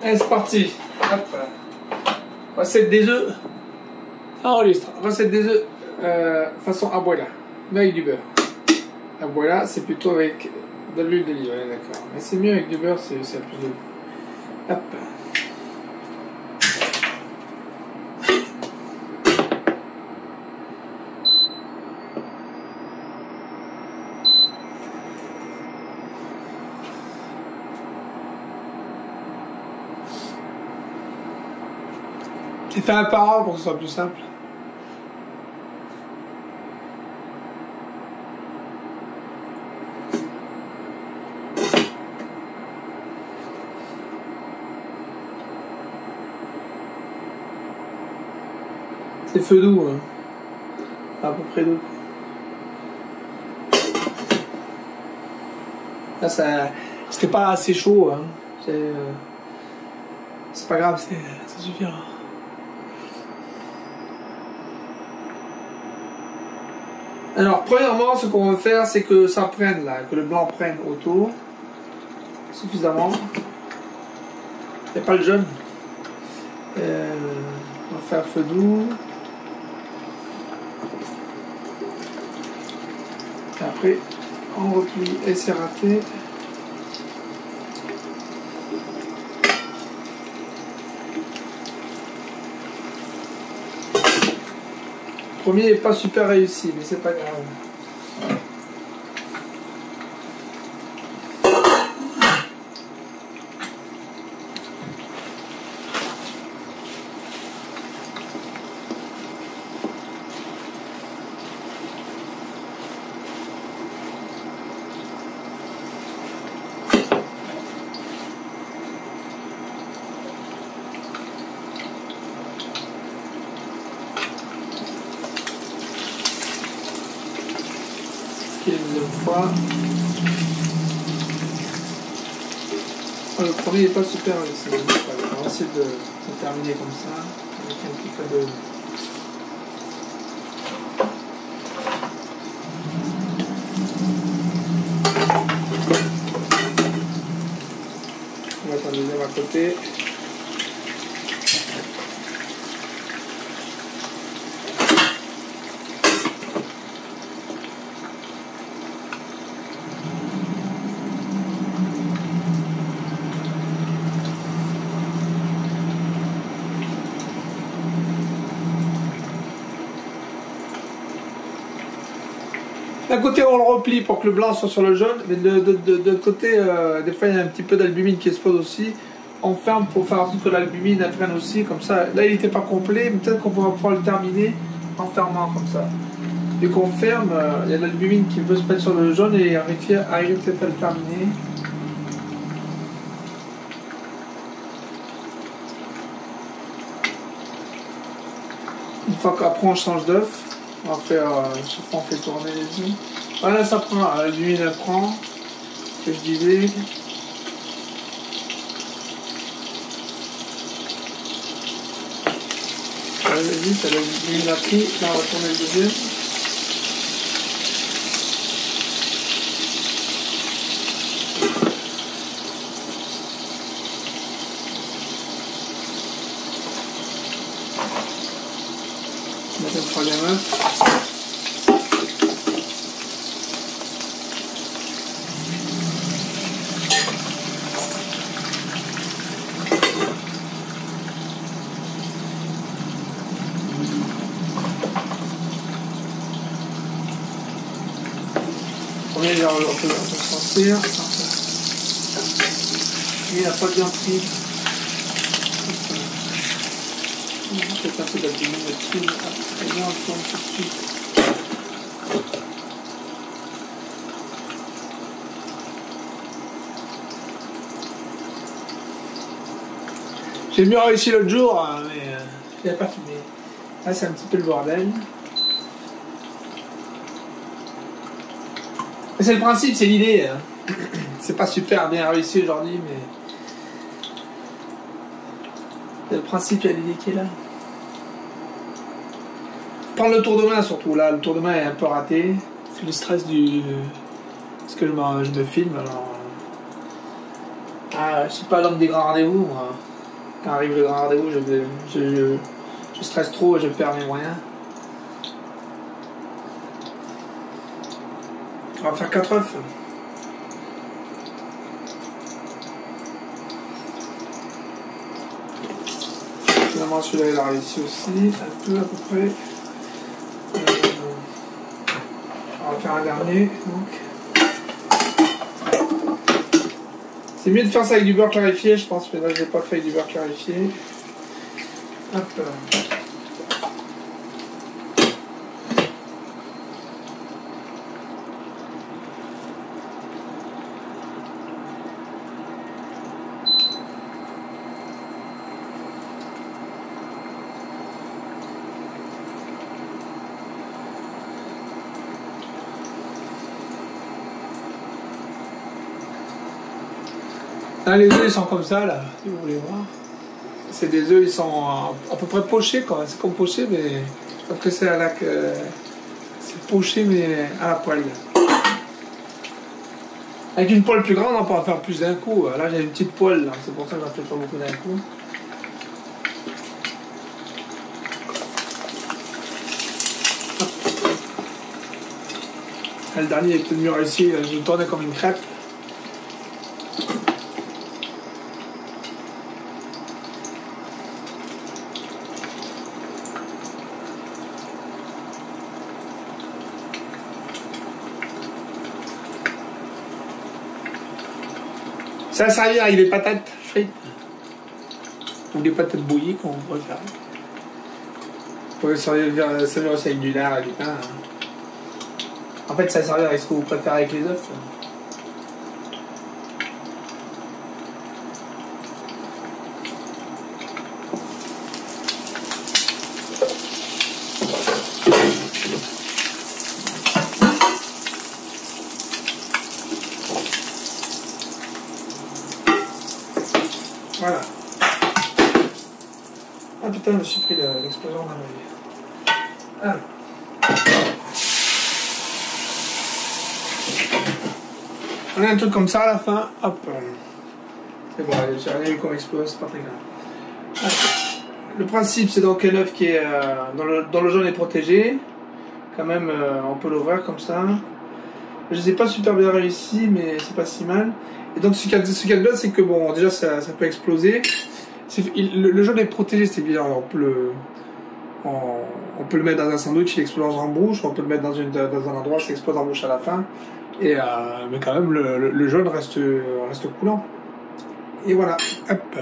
Allez, c'est parti. Hop. Recette des œufs. Enregistre. Recette des œufs façon abuela, mais avec du beurre. Abuela, c'est plutôt avec de l'huile d'olive, d'accord. Mais c'est mieux avec du beurre, c'est plus de. Hop. J'ai fait un par un pour que ce soit plus simple. C'est feu doux, hein. À peu près doux. Là, ça, c'était pas assez chaud, hein. C'est pas grave, ça suffira. Alors, premièrement, ce qu'on veut faire, c'est que ça prenne là, que le blanc prenne autour suffisamment. Et pas le jaune. On va faire feu doux. Et après, on replie et c'est raté. Le premier n'est pas super réussi, mais c'est pas grave. Une deuxième fois. Le premier n'est pas super réussi. On va essayer de terminer comme ça, avec un petit peu de. On va faire le deuxième à côté. D'un côté on le replie pour que le blanc soit sur le jaune, mais de côté, des fois il y a un petit peu d'albumine qui explose aussi. On ferme pour faire en sorte que l'albumine prenne aussi, comme ça. Là il n'était pas complet, mais peut-être qu'on pourra pouvoir le terminer en fermant comme ça. Dès qu'on ferme, il y a de l'albumine qui peut se mettre sur le jaune et arriver peut-être à le terminer. Une fois qu'après on change d'œuf. On va faire, chaque fois on fait tourner les œufs. Voilà, ça prend, l'huile elle prend, ce que je disais. Voilà, vas-y, ça l'huile a pris, là on va tourner le deuxième. On va mettre le troisième œuf. Premier, on peut s'en sortir. Il n'a pas bien pris. Peut-être un peu d'albumine là-dessus. Et là, on tourne tout de suite. J'ai mieux réussi l'autre jour, mais je n'avais pas filmé. Là, c'est un petit peu le bordel. Mais c'est le principe, c'est l'idée. Hein. C'est pas super bien réussi aujourd'hui, mais c'est le principe, il y a l'idée qui est là. Prendre le tour de main surtout. Là, le tour de main est un peu raté. C'est le stress du. Parce que je me filme alors. Ah, je suis pas l'homme des grands rendez-vous, moi. Quand arrive le grand rendez-vous, je stresse trop et je perds mes moyens. On va faire 4 œufs. Finalement, celui-là, il a réussi aussi, un peu à peu près. On va faire un dernier. C'est mieux de faire ça avec du beurre clarifié, je pense, mais là, je n'ai pas fait avec du beurre clarifié. Hop. Là, les œufs ils sont comme ça là, si vous voulez voir. C'est des œufs, ils sont à peu près pochés quoi. C'est comme poché, mais sauf que c'est à la c'est poché mais à la poêle. Avec une poêle plus grande, on peut en faire plus d'un coup. Là j'ai une petite poêle, là. C'est pour ça que j'en fais pas beaucoup d'un coup. Le dernier est peut-être mieux réussi, je le tournais comme une crêpe. Ça va servir avec des patates frites ou des patates bouillies qu'on pourrait faire. Vous pouvez servir aussi avec du lard et du pain. En fait, ça va servir avec ce que vous préférez avec les œufs. Voilà. Ah putain, je me suis pris l'explosion dans l'œil. Alors. On a un truc comme ça à la fin, hop. C'est bon, j'ai rien eu comme explose, c'est pas très grave. Alors. Le principe, c'est donc un œuf qui est dans le jaune est protégé. Quand même, on peut l'ouvrir comme ça. Je ne sais pas super bien réussi, mais c'est pas si mal. Et donc, ce qu'il y a de bien, c'est que bon, déjà, ça peut exploser. Le jaune est protégé, c'est bien. On peut le mettre dans un sandwich, il explose en bouche. On peut le mettre dans un endroit, ça explose en bouche à la fin. Et, mais quand même, le jaune reste coulant. Et voilà, hop.